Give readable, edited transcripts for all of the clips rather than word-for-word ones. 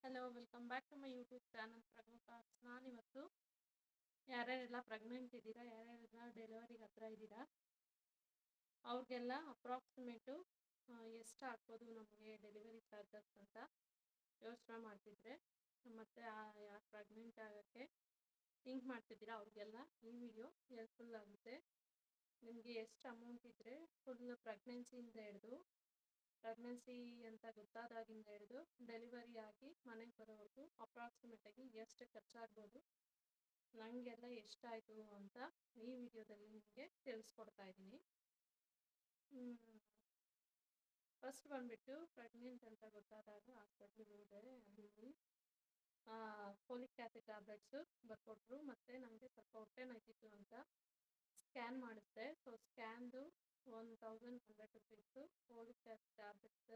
Hello, welcome back to my YouTube channel Pragnyas. ನಾನಿವತ್ತು ಯಾರ್ಯಾರೆಲ್ಲ pregnant ಇದ್ದೀರಾ, ಯಾರ್ಯಾರೆಲ್ಲ ಡೆಲಿವರಿಗೆ ಹತ್ರ ಇದ್ದೀರಾ, ಅವ್ರಿಗೆಲ್ಲ ಅಪ್ರಾಕ್ಸಿಮೇಟು ಎಷ್ಟು ಆಗ್ಬೋದು ನಮಗೆ ಡೆಲಿವರಿ ಚಾರ್ಜಸ್ ಅಂತ ಯೋಚನೆ ಮಾಡ್ತಿದ್ರೆ, ಮತ್ತು ಯಾರು ಪ್ರೆಗ್ನೆಂಟ್ ಆಗೋಕ್ಕೆ ಥಿಂಕ್ ಮಾಡ್ತಿದ್ದೀರಾ ಅವ್ರಿಗೆಲ್ಲ ಈ ವಿಡಿಯೋ ಹೆಲ್ಪ್ಫುಲ್ ಆಗುತ್ತೆ. ನಿಮಗೆ ಎಷ್ಟು ಅಮೌಂಟ್ ಇದ್ದರೆ ಫುಲ್ ಪ್ರೆಗ್ನೆನ್ಸಿಯಿಂದ ಹಿಡಿದು ಪ್ರೆಗ್ನೆನ್ಸಿ ಅಂತ ಗೊತ್ತಾದಾಗಿಂದ ಹಿಡಿದು ಡೆಲಿವರಿ ಆಗಿ ಮನೆಗೆ ಬರೋವರೆಗೂ ಅಪ್ರಾಕ್ಸಿಮೇಟಾಗಿ ಎಷ್ಟು ಖರ್ಚಾಗ್ಬೋದು, ನನಗೆಲ್ಲ ಎಷ್ಟಾಯಿತು ಅಂತ ಈ ವಿಡಿಯೋದಲ್ಲಿ ನಿಮಗೆ ತಿಳಿಸ್ಕೊಡ್ತಾ ಇದ್ದೀನಿ. ಫಸ್ಟ್ ಬಂದುಬಿಟ್ಟು ಪ್ರೆಗ್ನೆಂಟ್ ಅಂತ ಗೊತ್ತಾದಾಗ ಹಾಸ್ಪಿಟ್ಲಿಗೆ ಹೋದೆ. ಅಲ್ಲಿ ಫೋಲಿಕ್ ಆ್ಯಸಿಡ್ ಟ್ಯಾಬ್ಲೆಟ್ಸು ಬರ್ಕೊಟ್ರು, ಮತ್ತು ನನಗೆ ಸ್ವಲ್ಪ ಹೊಟ್ಟೆ ನೋಯ್ತಿತ್ತು ಅಂತ ಸ್ಕ್ಯಾನ್ ಮಾಡಿಸ್ದೆ. ಸೊ ಸ್ಕ್ಯಾನ್ದು 1100 rupees, folic acid tablets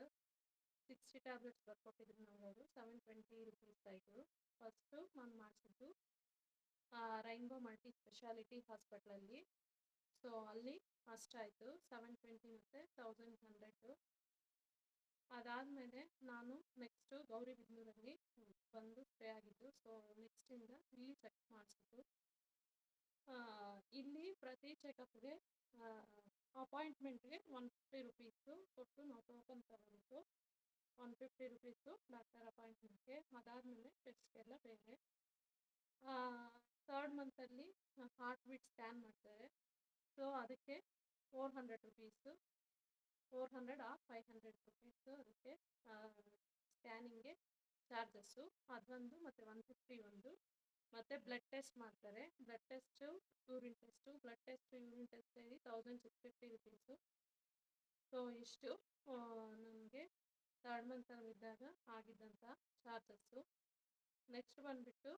60 tablets ಬರ್ಕೊಟ್ಟಿದ್ರು ನಾವು, ಅದು 720 ರುಪೀಸ್ ಆಯಿತು. ಫಸ್ಟು ನಾನು ಮಾಡಿಸಿದ್ದು ರೈನ್ಬೋ ಮಲ್ಟಿ ಸ್ಪೆಷಾಲಿಟಿ ಹಾಸ್ಪಿಟ್ಲಲ್ಲಿ. ಸೊ ಅಲ್ಲಿ ಅಷ್ಟಾಯಿತು, 720 ಮತ್ತು 1100. ಅದಾದಮೇಲೆ ನಾನು ನೆಕ್ಸ್ಟು ಗೌರಿಬಿದನೂರಲ್ಲಿ ಬಂದು ಸ್ಟೇ ಆಗಿದ್ದು. ಸೊ ನೆಕ್ಸ್ಟಿಂದ ಇಲ್ಲಿ ಚೆಕ್ ಮಾಡಿಸಿದ್ದು. ಇಲ್ಲಿ ಪ್ರತಿ ಚೆಕಪ್ಗೆ ಅಪಾಯಿಂಟ್ಮೆಂಟ್ಗೆ 150 ರುಪೀಸು ಕೊಟ್ಟು ನಾವು ಟೋಕನ್ ತಗೋಬೇಕು. 150 ರುಪೀಸು ಡಾಕ್ಟರ್ ಅಪಾಯಿಂಟ್ಮೆಂಟ್ಗೆ. ಅದಾದಮೇಲೆ ಟೆಸ್ಟ್ಗೆಲ್ಲ ಬೇರೆ. 3rd ಮಂತಲ್ಲಿ ಹಾರ್ಟ್ ಬೀಟ್ ಸ್ಕ್ಯಾನ್ ಮಾಡ್ತಾರೆ. ಸೊ ಅದಕ್ಕೆ 400 ರುಪೀಸು, 400 ಆ 500 ರುಪೀಸು ಅದಕ್ಕೆ ಸ್ಕ್ಯಾನಿಂಗ್ಗೆ ಚಾರ್ಜಸ್ಸು. ಅದೊಂದು ಮತ್ತು 150 ಒಂದು. ಮತ್ತು ಬ್ಲಡ್ ಟೆಸ್ಟ್ ಮಾಡ್ತಾರೆ. Blood test, urine test, blood test, urine test ಸೇರಿ 1650 ರುಪೀಸು. ಸೊ ಇಷ್ಟು ನನಗೆ 3rd ಮಂತಲ್ಲಿದ್ದಾಗ ಆಗಿದ್ದಂಥ ಚಾರ್ಜಸ್ಸು. ನೆಕ್ಸ್ಟ್ ಬಂದುಬಿಟ್ಟು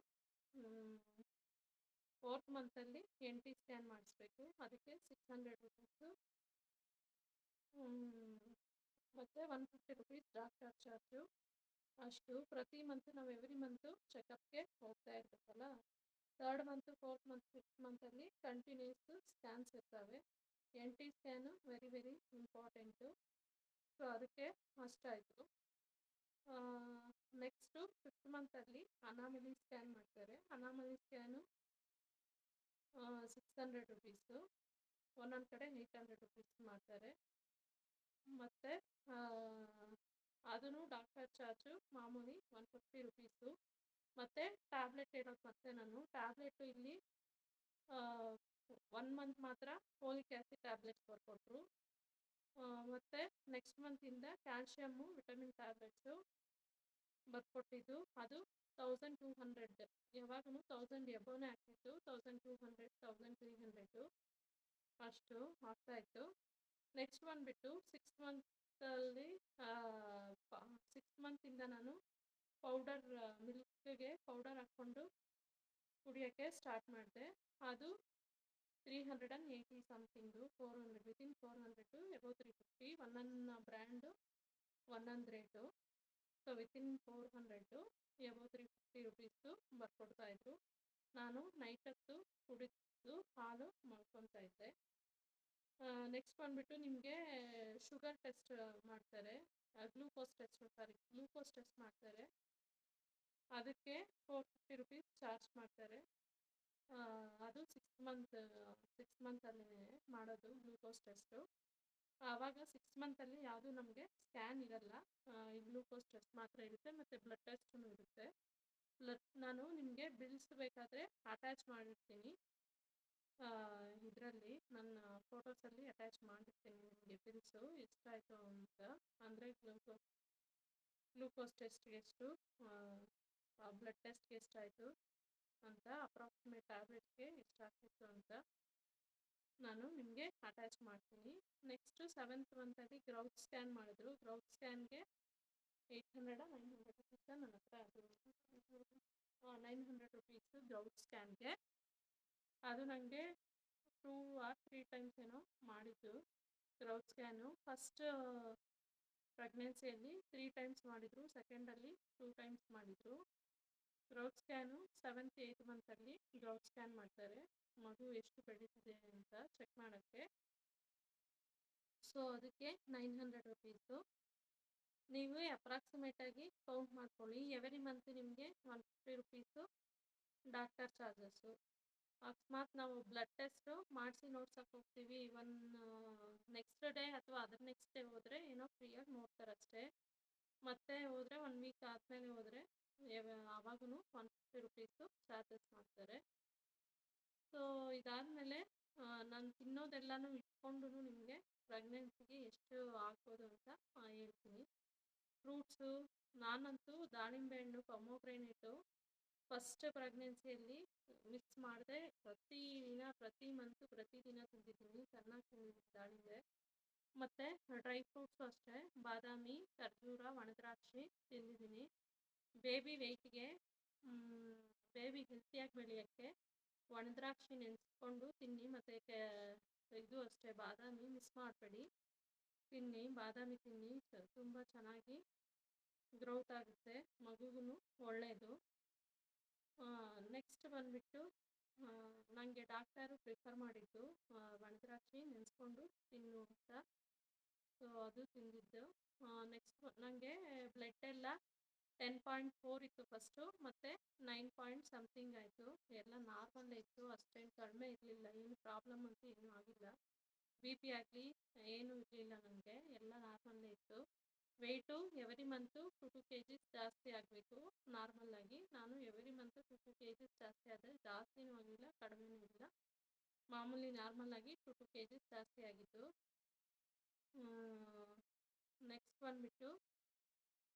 4th ಮಂತಲ್ಲಿ NT ಸ್ಕ್ಯಾನ್ ಮಾಡಿಸ್ಬೇಕು, ಅದಕ್ಕೆ 600 ರುಪೀಸು, ಮತ್ತು 150 ರುಪೀಸ್ ಡಾಕ್ಟರ್ ಚಾರ್ಜು. ಅಷ್ಟು ಪ್ರತಿ ಮಂತ್ ನಾವು ಎವ್ರಿ ಮಂತು ಚೆಕಪ್ಗೆ ಹೋಗ್ತಾ ಇರ್ಬೇಕಲ್ಲ. 3rd month, 4th month, 5th ಮಂತಲ್ಲಿ ಕಂಟಿನ್ಯೂಸ್ ಸ್ಕ್ಯಾನ್ಸ್ ಇರ್ತವೆ. NT scan very very important. So ಅದಕ್ಕೆ ಅಷ್ಟಾಯಿತು. ನೆಕ್ಸ್ಟು 5th ಮಂತಲ್ಲಿ ಅನಾಮಲಿ ಸ್ಕ್ಯಾನ್ ಮಾಡ್ತಾರೆ. ಅನಾಮಲಿ ಸ್ಕ್ಯಾನು 600 ರುಪೀಸು, ಒಂದೊಂದು ಕಡೆ 800 ರುಪೀಸ್ ಮಾಡ್ತಾರೆ. ಮತ್ತು ಅದೂ ಡಾಕ್ಟರ್ ಚಾರ್ಜು ಮಾಮೂಲಿ 150 ರುಪೀಸು. ಮತ್ತು ಟ್ಯಾಬ್ಲೆಟ್ ಇರೋದು ಮತ್ತೆ ನಾನು ಟ್ಯಾಬ್ಲೆಟು ಇಲ್ಲಿ 1 ಮಂತ್ ಮಾತ್ರ ಫೋಲಿಕ್ ಆ್ಯಸಿಡ್ ಟ್ಯಾಬ್ಲೆಟ್ಸ್ ಬರ್ಕೊಟ್ರು. ಮತ್ತು ನೆಕ್ಸ್ಟ್ ಮಂತಿಂದ ಕ್ಯಾಲ್ಶಿಯಮ್ಮು, ವಿಟಮಿನ್ ಟ್ಯಾಬ್ಲೆಟ್ಸು ಬರ್ಕೊಟ್ಟಿದ್ದು. ಅದು 1200, ಯಾವಾಗೂ 1000 ಎಬೋನೇ ಆಗ್ತಿತ್ತು. 1200, 1300 ಅಷ್ಟು ಆಗ್ತಾಯಿತ್ತು. ನೆಕ್ಸ್ಟ್ ಬಂದುಬಿಟ್ಟು 6th ಮಂತಲ್ಲಿ 6th ಮಂತಿಂದ ನಾನು ಪೌಡರ್, ಮಿಲ್ಕ್ಗೆ ಪೌಡರ್ ಹಾಕ್ಕೊಂಡು ಕುಡಿಯೋಕ್ಕೆ ಸ್ಟಾರ್ಟ್ ಮಾಡಿದೆ. ಅದು 380 ಸಮಥಿಂಗು, 400, ವಿತಿನ್ 400 ಎಬೋ 350. ಒಂದೊಂದು ಬ್ರ್ಯಾಂಡು ಒಂದೊಂದು rate. So within 400 above 350 rupees ಬರ್ಕೊಡ್ತಾಯಿದ್ರು. ನಾನು ನೈಟ್ ಹೊತ್ತು ಕುಡಿದು ಹಾಲು ಮಾಡ್ಕೊತಾ ಇದ್ದೆ. ನೆಕ್ಸ್ಟ್ ಬಂದುಬಿಟ್ಟು ನಿಮಗೆ ಶುಗರ್ ಟೆಸ್ಟ್ ಮಾಡ್ತಾರೆ, ಗ್ಲೂಕೋಸ್ ಟೆಸ್ಟ್ ಮಾಡ್ತಾರೆ. ಅದಕ್ಕೆ 450 ರುಪೀಸ್ ಚಾರ್ಜ್ ಮಾಡ್ತಾರೆ. ಅದು 6th ಮಂತಲ್ಲೇ ಮಾಡೋದು ಗ್ಲೂಕೋಸ್ ಟೆಸ್ಟು. ಆವಾಗ 6th ಮಂತಲ್ಲಿ ಯಾವುದು ನಮಗೆ ಸ್ಕ್ಯಾನ್ ಇರಲ್ಲ, ಈ ಗ್ಲೂಕೋಸ್ ಟೆಸ್ಟ್ ಮಾತ್ರ ಇರುತ್ತೆ, ಮತ್ತು ಬ್ಲಡ್ ಟೆಸ್ಟೂ ಇರುತ್ತೆ. ನಾನು ನಿಮಗೆ ಬಿಲ್ಸ್ ಬೇಕಾದರೆ ಅಟ್ಯಾಚ್ ಮಾಡಿರ್ತೀನಿ, ಇದರಲ್ಲಿ ನನ್ನ ಫೋಟೋಸಲ್ಲಿ ಅಟ್ಯಾಚ್ ಮಾಡಿರ್ತೀನಿ ನಿಮಗೆ ಬಿಲ್ಸು ಎಷ್ಟಾಯಿತು ಅಂತ. ಅಂದರೆ ಗ್ಲೂಕೋಸ್ ಟೆಸ್ಟ್ಗೆ ಎಷ್ಟು, ಬ್ಲಡ್ ಟೆಸ್ಟ್ಗೆ ಎಷ್ಟಾಯಿತು ಅಂತ, ಅಪ್ರಾಕ್ಸಿಮೇಟ್ ಟ್ಯಾಬ್ಲೆಟ್ಸ್ಗೆ ಎಷ್ಟಾಗ್ತಿತ್ತು ಅಂತ ನಾನು ನಿಮಗೆ ಅಟ್ಯಾಚ್ ಮಾಡ್ತೀನಿ. ನೆಕ್ಸ್ಟು 7th ಮಂತಲ್ಲಿ ಗ್ರೌತ್ ಸ್ಕ್ಯಾನ್ ಮಾಡಿದ್ರು. ಗ್ರೌತ್ ಸ್ಕ್ಯಾನ್ಗೆ 800 900 ರುಪೀಸ ನನ್ನ ಹತ್ರ. ಅದು 900 ರುಪೀಸು ಗ್ರೌತ್ ಸ್ಕ್ಯಾನ್ಗೆ. ಅದು ನನಗೆ 2 or 3 ಟೈಮ್ಸ್ ಏನೋ ಮಾಡಿದ್ದು ಗ್ರೌತ್ ಸ್ಕ್ಯಾನು. ಫಸ್ಟ್ ಪ್ರೆಗ್ನೆನ್ಸಿಯಲ್ಲಿ 3 ಟೈಮ್ಸ್ ಮಾಡಿದರು, ಸೆಕೆಂಡಲ್ಲಿ 2 ಟೈಮ್ಸ್ ಮಾಡಿದರು. ಗ್ರೌತ್ ಸ್ಕ್ಯಾನು 7th 8th ಮಂತಲ್ಲಿ ಗ್ರೌತ್ ಸ್ಕ್ಯಾನ್ ಮಾಡ್ತಾರೆ, ಮಗು ಎಷ್ಟು ಬೆಳೀತಿದೆ ಅಂತ ಚೆಕ್ ಮಾಡೋಕ್ಕೆ. ಸೊ ಅದಕ್ಕೆ 900 ರುಪೀಸು. ನೀವೇ ಅಪ್ರಾಕ್ಸಿಮೇಟಾಗಿ ಕೌಂಟ್ ಮಾಡ್ಕೊಳ್ಳಿ. ಎವ್ರಿ ಮಂತ್ ನಿಮಗೆ 150 ರುಪೀಸು ಡಾಕ್ಟರ್ ಚಾರ್ಜಸ್ಸು. ಅಕಸ್ಮಾತ್ ನಾವು ಬ್ಲಡ್ ಟೆಸ್ಟು ಮಾಡಿಸಿ ನೋಡ್ಸಕ್ಕೆ ಹೋಗ್ತೀವಿ, ನೆಕ್ಸ್ಟ್ ಡೇ ಅಥವಾ ಅದರ ನೆಕ್ಸ್ಟ್ ಡೇ ಹೋದರೆ ಏನೋ ಫ್ರೀಯಾಗಿ ನೋಡ್ತಾರಷ್ಟೇ. ಮತ್ತೆ ಹೋದರೆ 1 ವೀಕ್ ಆದಮೇಲೆ ಹೋದರೆ ಆವಾಗೂ 150 ರುಪೀಸು ಚಾರ್ಜಸ್ ಮಾಡ್ತಾರೆ. ಸೊ ಇದಾದಮೇಲೆ ನಾನು ತಿನ್ನೋದೆಲ್ಲನೂ ಇಟ್ಕೊಂಡು ನಿಮಗೆ ಪ್ರೆಗ್ನೆನ್ಸಿಗೆ ಎಷ್ಟು ಆಗ್ಬೋದು ಅಂತ ಹೇಳ್ತೀನಿ. ಫ್ರೂಟ್ಸು, ನಾನಂತೂ ದಾಳಿಂಬೆ ಹಣ್ಣು, ಪೊಮೊಗ್ರೇನೇಟು ಫಸ್ಟ್ ಪ್ರೆಗ್ನೆನ್ಸಿಯಲ್ಲಿ ಮಿಸ್ ಮಾಡದೆ ಪ್ರತಿ ಮಂತು ಪ್ರತಿದಿನ ತಿಂದಿದ್ದೀನಿ. ಚೆನ್ನಾಗಿ ತಿಂದಿದ್ದೀನಿ ದಾಳಿಂಬೆ. ಮತ್ತು ಡ್ರೈ ಫ್ರೂಟ್ಸು ಅಷ್ಟೇ, ಬಾದಾಮಿ, ಖರ್ಜೂರ, ಒಣದ್ರಾಕ್ಷಿ ತಿಂದಿದ್ದೀನಿ. ಬೇಬಿ ವೆಯ್ಟ್ಗೆ ಬೇಬಿ ಹೆಲ್ತಿಯಾಗಿ ಬೆಳೆಯೋಕ್ಕೆ ಒಣದ್ರಾಕ್ಷಿ ನೆನೆಸ್ಕೊಂಡು ತಿನ್ನಿ. ಮತ್ತು ಇದು ಅಷ್ಟೇ, ಬಾದಾಮಿ ಮಿಸ್ ಮಾಡಬೇಡಿ, ತಿನ್ನಿ. ಬಾದಾಮಿ ತಿನ್ನಿ, ತುಂಬ ಚೆನ್ನಾಗಿ ಗ್ರೋತ್ ಆಗುತ್ತೆ, ಮಗುಗೂ ಒಳ್ಳೆಯದು. ನೆಕ್ಸ್ಟ್ ಬಂದುಬಿಟ್ಟು ನನಗೆ ಡಾಕ್ಟರು ಪ್ರಿಫರ್ ಮಾಡಿದ್ದು ಒಣದ್ರಾಕ್ಷಿ ನೆನೆಸ್ಕೊಂಡು ತಿನ್ನು ಅಂತ. ಸೊ ಅದು ತಿಂದಿದ್ದು. ನೆಕ್ಸ್ಟ್ ನನಗೆ ಬ್ಲಡ್ ಎಲ್ಲ 10.4 ಇತ್ತು ಫಸ್ಟು, ಮತ್ತು 9 ಸಮಥಿಂಗ್ ಆಯಿತು. ಎಲ್ಲ ನಾರ್ಮಲ್ಲೇ ಇತ್ತು, ಅಷ್ಟೇನು ಕಡಿಮೆ ಇರಲಿಲ್ಲ. ಏನು ಪ್ರಾಬ್ಲಮ್ ಅಂತೂ ಏನೂ ಆಗಿಲ್ಲ. ಬಿ ಪಿ ಆಗಲಿ ಏನೂ ಇರಲಿಲ್ಲ ನನಗೆ, ಎಲ್ಲ ನಾರ್ಮಲ್ಲೇ ಇತ್ತು. ವೆಯ್ಟು ಎವ್ರಿ ಮಂತು 2 kg ಜಾಸ್ತಿ ಆಗಬೇಕು ನಾರ್ಮಲ್ಲಾಗಿ. ನಾನು ಎವ್ರಿ ಮಂತು 2 kg ಜಾಸ್ತಿ ಆದರೆ, ಜಾಸ್ತಿನೂ ಆಗಿಲ್ಲ ಕಡಿಮೆನೂ ಇಲ್ಲ, ಮಾಮೂಲಿ ನಾರ್ಮಲ್ಲಾಗಿ 2 kg ಜಾಸ್ತಿ ಆಗಿತ್ತು. ನೆಕ್ಸ್ಟ್ ಬಂದುಬಿಟ್ಟು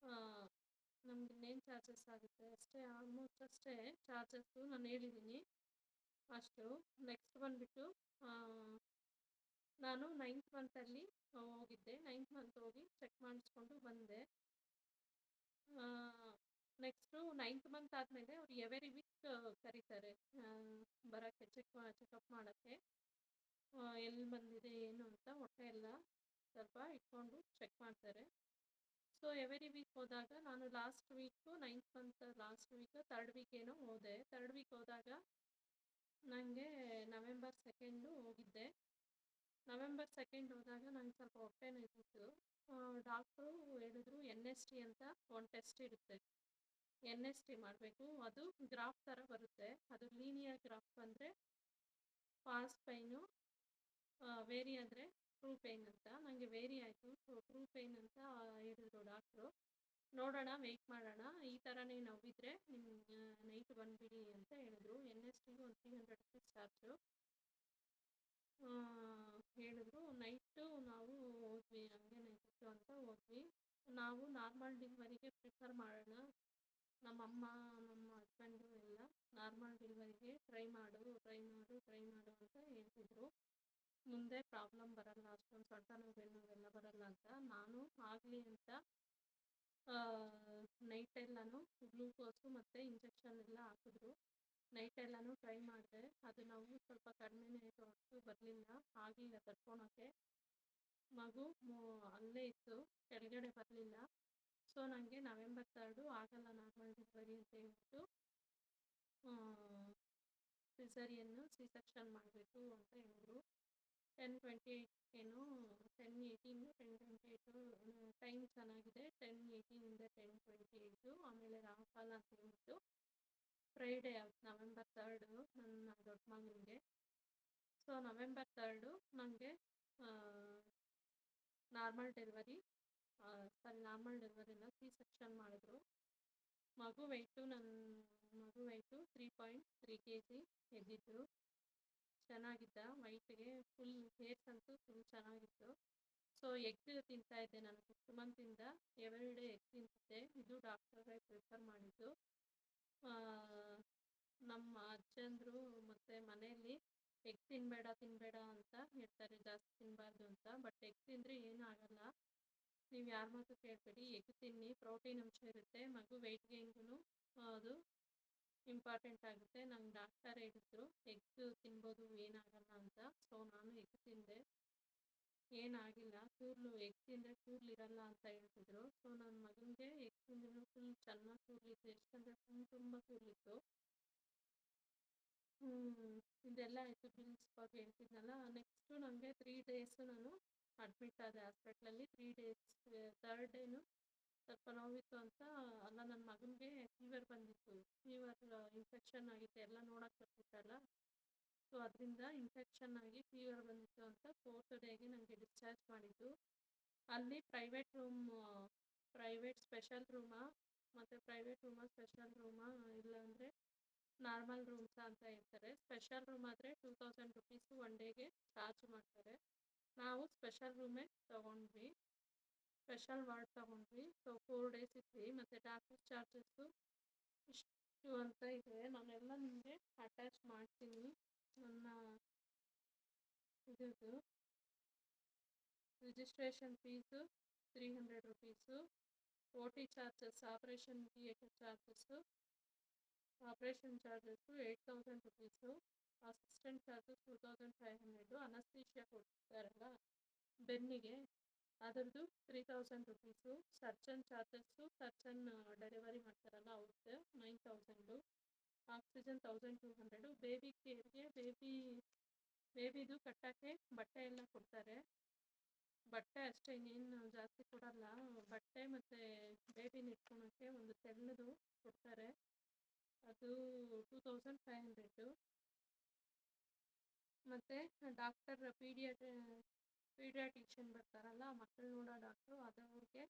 ನಮ್ಗೆ ಇನ್ನೇನು ಚಾರ್ಜಸ್ ಆಗುತ್ತೆ ಅಷ್ಟೇ, ಆಲ್ಮೋಸ್ಟ್ ಅಷ್ಟೇ ಚಾರ್ಜಸ್ಸು ನಾನು ಹೇಳಿದ್ದೀನಿ ಅಷ್ಟು. ನೆಕ್ಸ್ಟ್ ಬಂದುಬಿಟ್ಟು ನಾನು 9th ಮಂತಲ್ಲಿ ಹೋಗಿದ್ದೆ. 9th ಮಂತ್ ಹೋಗಿ ಚೆಕ್ ಮಾಡಿಸ್ಕೊಂಡು ಬಂದೆ. ನೆಕ್ಸ್ಟು 9th ಮಂತ್ ಆದಮೇಲೆ ಅವ್ರು ಎವ್ರಿ ವೀಕ್ ಕರೀತಾರೆ ಬರೋಕ್ಕೆ, ಚೆಕಪ್ ಮಾಡೋಕ್ಕೆ. ಎಲ್ಲಿ ಬಂದಿದೆ ಏನು ಅಂತ ಹೊಟ್ಟೆ ಎಲ್ಲ ಸ್ವಲ್ಪ ಇಟ್ಕೊಂಡು ಚೆಕ್ ಮಾಡ್ತಾರೆ. ಸೊ ಎವ್ರಿ ವೀಕ್ ಹೋದಾಗ ನಾನು last week 9th month last week 3rd week ಏನೋ ಹೋದೆ. 3rd ವೀಕ್ ಹೋದಾಗ ನನಗೆ November 2 ಹೋಗಿದ್ದೆ. November 2 ಹೋದಾಗ ನಂಗೆ ಸ್ವಲ್ಪ ಹೊಟ್ಟೆ ನೋಯ್ತಿತ್ತು. ಡಾಕ್ಟ್ರು ಹೇಳಿದ್ರು NST ಅಂತ ಒಂದು ಟೆಸ್ಟ್ ಇರುತ್ತೆ, NST ಮಾಡಬೇಕು. ಅದು ಗ್ರಾಫ್ ಥರ ಬರುತ್ತೆ. ಅದು ಲೀನಿಯರ್ ಗ್ರಾಫ್ ಬಂದರೆ ಫಾಸ್ಟ್ ಪೈನು, ವೇರಿ ಅಂದರೆ ಟ್ರೂ ಪೈನ್ ಅಂತ. ನನಗೆ ವೇರಿ ಆಯಿತು, ಟ್ರೂ ಪೈನ್ ಅಂತ ಹೇಳಿದ್ರು ಡಾಕ್ಟ್ರು. ನೋಡೋಣ, ವೆಯ್ಟ್ ಮಾಡೋಣ, ಈ ಥರನೇ ನೋವಿದ್ರೆ ನಿಮ್ಗೆ ನೈಟ್ ಬಂದುಬಿಡಿ ಅಂತ ಹೇಳಿದ್ರು. NSTಗೆ ಒಂದು 300 ರುಪೀಸ್ ಚಾರ್ಜು ಹೇಳಿದ್ರು. ನೈಟು ನಾವು ಹೋದ್ವಿ, ಹಂಗೆ ನೈಟು ಅಂತ ಹೋದ್ವಿ. ನಾವು ನಾರ್ಮಲ್ ಡೆಲಿವರಿಗೆ ಪ್ರಿಫರ್ ಮಾಡೋಣ, ನಮ್ಮಮ್ಮ ನಮ್ಮ ಹಸ್ಬೆಂಡು ಎಲ್ಲ ನಾರ್ಮಲ್ ಡೆಲಿವರಿಗೆ ಟ್ರೈ ಮಾಡು ಅಂತ ಹೇಳ್ತಿದ್ರು. ಮುಂದೆ ಪ್ರಾಬ್ಲಮ್ ಬರಲ್ಲ, ಅಷ್ಟೊಂದು ಸೊಂಟ ನೋವು ಬೆನ್ನು ನೋವೆಲ್ಲ ಬರಲ್ಲ ಅಂತ. ನಾನು ಆಗಲಿ ಅಂತ ನೈಟೆಲ್ಲನೂ ಗ್ಲೂಕೋಸು ಮತ್ತು ಇಂಜೆಕ್ಷನ್ ಎಲ್ಲ ಹಾಕಿದ್ರು. ನೈಟೆಲ್ಲನೂ ಟ್ರೈ ಮಾಡಿದೆ, ಅದು ನೋವು ಸ್ವಲ್ಪ ಕಡಿಮೆನೇ ಹೊರತು ಬರಲಿಲ್ಲ, ಆಗಲಿಲ್ಲ ತಡ್ಕೊಳಕ್ಕೆ. ಮಗು ಅಲ್ಲೇ ಇತ್ತು, ಕೆಳಗಡೆ ಬರಲಿಲ್ಲ. ಸೊ ನನಗೆ November 3 ಆಗಲ್ಲ ನಾರ್ಮಲ್ ಡೆಲಿವರಿ ಅಂತ ಹೇಳ್ಬಿಟ್ಟು ಸಿಸರಿಯನ್ನು C-ಸೆಕ್ಷನ್ ಮಾಡಬೇಕು ಅಂತ ಹೇಳಿದ್ರು. 10:28 ಏನೋ 10:18 10:28 ಟೈಮ್ ಚೆನ್ನಾಗಿದೆ. 10:18 10:28 ಆಮೇಲೆ ರಾಹುಕಾಲ ಅಂತ ಹೇಳ್ಬಿಟ್ಟು ಫ್ರೈಡೇ November 3 ನನ್ನ ದೊಡ್ಡ ಮಗನಿಗೆ. ಸೊ November 3 ನನಗೆ ನಾರ್ಮಲ್ ಡೆಲಿವರಿನ C-ಸೆಕ್ಷನ್ ಮಾಡಿದ್ರು. ಮಗು ವೆಯ್ಟು 3.3 kg ಎದ್ದಿದ್ರು. ಚೆನ್ನಾಗಿದ್ದ ವೈಟ್ಗೆ, ಫುಲ್ ಹೇರ್ಸ್ ಅಂತೂ ಫುಲ್ ಚೆನ್ನಾಗಿತ್ತು. ಸೊ ಎಗ್ ತಿಂತಾಯಿದ್ದೆ ನಾನು 5th ಮಂತಿಂದ, ಎವ್ರಿ ಡೇ ಎಗ್ ತಿಂತಿದ್ದೆ. ಇದು ಡಾಕ್ಟರೇ ಪ್ರಿಫರ್ ಮಾಡಿದ್ದು. ನಮ್ಮ ಅಜ್ಜಂದರು ಮತ್ತು ಮನೆಯಲ್ಲಿ ಎಗ್ ತಿನ್ನಬೇಡ ಅಂತ ಹೇಳ್ತಾರೆ, ಜಾಸ್ತಿ ತಿನ್ನಬಾರ್ದು ಅಂತ. ಬಟ್ ಎಗ್ ತಿಂದರೆ ಏನೂ ಆಗಲ್ಲ, ನೀವು ಯಾರ ಮಾತು ಕೇಳಬೇಡಿ, ಎಗ್ ತಿನ್ನಿ, ಪ್ರೋಟೀನ್ ಅಂಶ ಇರುತ್ತೆ, ಮಗು ವೆಯ್ಟ್ ಗೇನ್ಗೂ ಅದು ಇಂಪಾರ್ಟೆಂಟ್ ಆಗುತ್ತೆ. ನಂಗೆ ಡಾಕ್ಟರ್ ಹೇಳಿದ್ರು ಎಗ್ ತಿನ್ಬೋದು, ಏನಾಗಲ್ಲ ಅಂತ. ಸೊ ನಾನು ಎಗ್ ತಿಂದೆ, ಏನಾಗಿಲ್ಲ. ಎಗ್ ತಿಂದರೆ ಕೂದಲಿರಲ್ಲ ಅಂತ ಹೇಳ್ತಿದ್ರು. ಸೊ ನನ್ನ ಮಗನಿಗೆ ಎಗ್ ತಿಂದ್ರೂ ಫುಲ್ ಚೆನ್ನಾಗಿ ಕೂದಲಿತ್ತು, ಎಷ್ಟಂದರೆ ತುಂಬ ಕೂದಲಿತ್ತು. ಇದೆಲ್ಲ ಆಯಿತು, ಬಿಲ್ಸ್ ಬಗ್ಗೆ ಹೇಳ್ತಿದ್ನಲ್ಲ. ನೆಕ್ಸ್ಟು ನನಗೆ 3 ಡೇಸು ನಾನು ಅಡ್ಮಿಟ್ ಆದೆ ಹಾಸ್ಪಿಟ್ಲಲ್ಲಿ. 3 ಡೇಸ್ 3rd ಡೇನು ಸ್ವಲ್ಪ ನೋವಿತ್ತು ಅಂತ. ಅಲ್ಲ, ನನ್ನ ಮಗನಿಗೆ ಫೀವರ್ ಬಂದಿತ್ತು. ಫೀವರ್ ಇನ್ಫೆಕ್ಷನ್ ಆಗಿತ್ತು, ಎಲ್ಲ ನೋಡೋಕೆ ಬರ್ತಿತ್ತಲ್ಲ. ಸೊ ಅದರಿಂದ ಇನ್ಫೆಕ್ಷನ್ ಆಗಿ ಫೀವರ್ ಬಂದಿತ್ತು ಅಂತ 4th ಡೇಗೆ ನನಗೆ ಡಿಸ್ಚಾರ್ಜ್ ಮಾಡಿದ್ದು. ಅಲ್ಲಿ ಪ್ರೈವೇಟ್ ಸ್ಪೆಷಲ್ ರೂಮಾ ಮತ್ತು ಸ್ಪೆಷಲ್ ರೂಮಾ ಇಲ್ಲಾಂದರೆ ನಾರ್ಮಲ್ ರೂಮ್ಸಾ ಅಂತ ಇರ್ತಾರೆ. ಸ್ಪೆಷಲ್ ರೂಮ್ ಆದರೆ 2000 ರುಪೀಸು ಒನ್ ಡೇಗೆ ಚಾರ್ಜ್ ಮಾಡ್ತಾರೆ. ನಾವು ಸ್ಪೆಷಲ್ ರೂಮೇ ತೊಗೊಂಡ್ವಿ, ಸ್ಪೆಷಲ್ ವಾರ್ಡ್ ತೊಗೊಂಡ್ವಿ. ಸೊ 4 ಡೇಸ್ ಇದ್ವಿ. ಮತ್ತು ಡಾಕ್ಟರ್ ಚಾರ್ಜಸ್ಸು ಇಷ್ಟು ಅಂತ ಇದೆ. ನಾನೆಲ್ಲ ನಿಮಗೆ ಅಟ್ಯಾಚ್ ಮಾಡ್ತೀನಿ. ನನ್ನ ಇದ್ರದ್ದು registration fees 300 rupees, OT charges, operation theatre charges 8000 rupees, assistant charges 2500, anaesthesia ಕೊಡ್ತಾರಲ್ಲ ಬೆನ್ನಿಗೆ ಅದರದ್ದು 3000 rupees, surgeon charges, surgeon delivery ಮಾಡ್ತಾರಲ್ಲ ಅವ್ರದ್ದು 9000, ಆಕ್ಸಿಜನ್ 1200, ಬೇಬಿ ಕೇರ್ಗೆ ಬೇಬಿದು ಕಟ್ಟೋಕ್ಕೆ ಬಟ್ಟೆ ಎಲ್ಲ ಕೊಡ್ತಾರೆ. ಬಟ್ಟೆ ಅಷ್ಟೇ, ಇನ್ನೇನು ಜಾಸ್ತಿ ಕೊಡಲ್ಲ. ಬಟ್ಟೆ ಮತ್ತು ಬೇಬಿನ ಇಟ್ಕೊಳಕ್ಕೆ ಒಂದು ತೆಳ್ಳದು ಕೊಡ್ತಾರೆ, ಅದು 2500. ಮತ್ತು ಡಾಕ್ಟರ್ ಪೀಡಿಯಾಟಿಷಿಯನ್ ಬರ್ತಾರಲ್ಲ, ಮಕ್ಕಳು ನೋಡೋ ಡಾಕ್ಟ್ರು, ಅದವ್ರಿಗೆ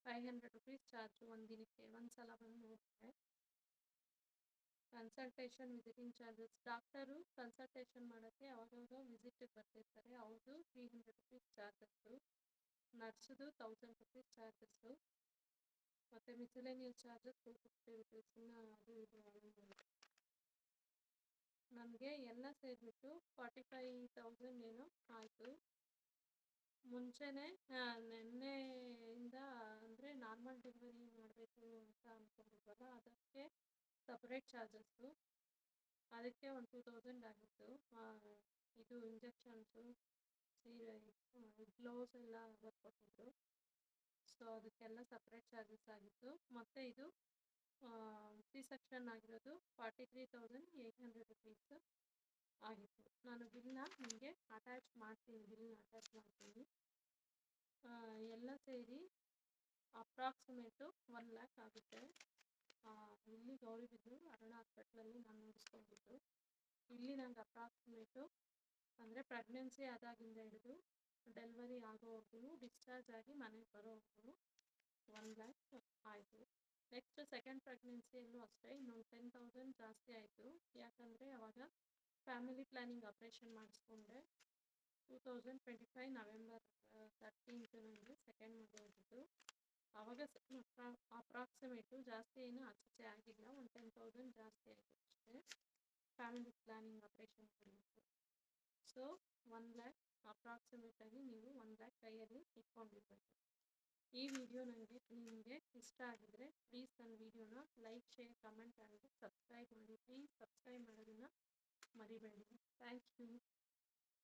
500 ರುಪೀಸ್ ಚಾರ್ಜು ಒಂದು ದಿನಕ್ಕೆ, ಒಂದು ಸಲ ಬಂದು ನೋಡ್ತಾರೆ. Consultation, visiting charges, doctor consultation ಮಾಡೋಕ್ಕೆ ಅವಾಗವಾಗ ವಿಸಿಟಿಗೆ ಬರ್ತಿರ್ತಾರೆ, ಅವ್ರದ್ದು 300 ರುಪೀಸ್ ಚಾರ್ಜಸ್ಸು. ನರ್ಸ್ದು 1000 rupees charges. ಮತ್ತು ಮಿಸಲೇನಿಯಸ್ ಚಾರ್ಜಸ್ 250 ರುಪೀಸ್. ಅದು ಇದು ನನಗೆ ಎಲ್ಲ ಸೇರಿಬಿಟ್ಟು 45,000 ಏನೋ ಆಯಿತು. ಮುಂಚೆನೇ ನೆನ್ನೆಯಿಂದ ಅಂದರೆ ನಾರ್ಮಲ್ ಡೆಲಿವರಿ ಮಾಡಬೇಕು ಅಂತ ಅಂದ್ಕೊಂಡಿದ್ವಲ್ಲ, ಅದಕ್ಕೆ ಸಪ್ರೇಟ್ ಚಾರ್ಜಸ್ಸು, ಅದಕ್ಕೆ ಒಂದು 2000 ಆಗಿತ್ತು. ಇದು ಇಂಜೆಕ್ಷನ್ಸು, ಗ್ಲೌಸ್ ಎಲ್ಲ ಬರ್ಕೊಟ್ಟಿದ್ರು. ಸೊ ಅದಕ್ಕೆಲ್ಲ ಸಪ್ರೇಟ್ ಚಾರ್ಜಸ್ ಆಗಿತ್ತು. ಮತ್ತು ಇದು C-ಸೆಕ್ಷನ್ ಆಗಿರೋದು 43,800 ರುಪೀಸ್ ಆಗಿತ್ತು. ನಾನು ಬಿಲ್ನ ನಿಮಗೆ ಅಟ್ಯಾಚ್ ಮಾಡ್ತೀನಿ. ಎಲ್ಲ ಸೇರಿ ಅಪ್ರಾಕ್ಸಿಮೇಟು 1 ಲ್ಯಾಕ್ ಆಗುತ್ತೆ. ಇಲ್ಲಿ ಗೌರಿಬಿದನೂರು ಅರುಣ ಹಾಸ್ಪಿಟ್ಲಲ್ಲಿ ನಾನು ನೋಡಿಸ್ಕೊಂಡಿದ್ದು. ಇಲ್ಲಿ ನಂಗೆ ಅಪ್ರಾಕ್ಸಿಮೇಟು ಅಂದರೆ ಪ್ರೆಗ್ನೆನ್ಸಿ ಆದಾಗಿಂದ ಹಿಡಿದು ಡೆಲಿವರಿ ಆಗೋವರೆಗೂ, ಡಿಸ್ಚಾರ್ಜ್ ಆಗಿ ಮನೆಗೆ ಬರೋವರೆಗೂ 1 ಲ್ಯಾಕ್ ಆಯಿತು. ನೆಕ್ಸ್ಟ್ ಸೆಕೆಂಡ್ ಪ್ರೆಗ್ನೆನ್ಸಿಯಲ್ಲೂ ಅಷ್ಟೇ ಇನ್ನೊಂದು 10,000 ಜಾಸ್ತಿ ಆಯಿತು. ಯಾಕಂದರೆ ಅವಾಗ ಫ್ಯಾಮಿಲಿ ಪ್ಲ್ಯಾನಿಂಗ್ ಆಪ್ರೇಷನ್ ಮಾಡಿಸ್ಕೊಂಡೆ. 2025 ನವೆಂಬರ್ 13 ನನಗೆ ಸೆಕೆಂಡ್ ಮಗು ಆಗಿದ್ದು. ಆವಾಗ ಅಪ್ರಾಕ್ಸಿಮೇಟು ಜಾಸ್ತಿ ಏನು ಆಚೆ ಆಗಿಲ್ಲ, ಒಂದು 10,000 ಜಾಸ್ತಿ ಆಯಿತು ಅಷ್ಟೇ ಫ್ಯಾಮಿಲಿ ಪ್ಲ್ಯಾನಿಂಗ್ ಆಪ್ರೇಷನ್ ಮಾಡಿದ್ದು. ಸೊ 1 ಲ್ಯಾಕ್ ಅಪ್ರಾಕ್ಸಿಮೇಟಾಗಿ ನೀವು 1 ಲ್ಯಾಕ್ ಕೈಯಲ್ಲಿ ಇಟ್ಕೊಂಡಿರ್ಬೇಕು. ಈ ವಿಡಿಯೋ ನಿಮಗೆ ಇಷ್ಟ ಆಗಿದ್ರೆ ಪ್ಲೀಸ್ ನನ್ನ ವಿಡಿಯೋನ like, share, comment and subscribe ಮಾಡಿ. ಪ್ಲೀಸ್ ಸಬ್ಸ್ಕ್ರೈಬ್ ಮಾಡೋದನ್ನು ಮರಿಬೇಡಿ. Thank you.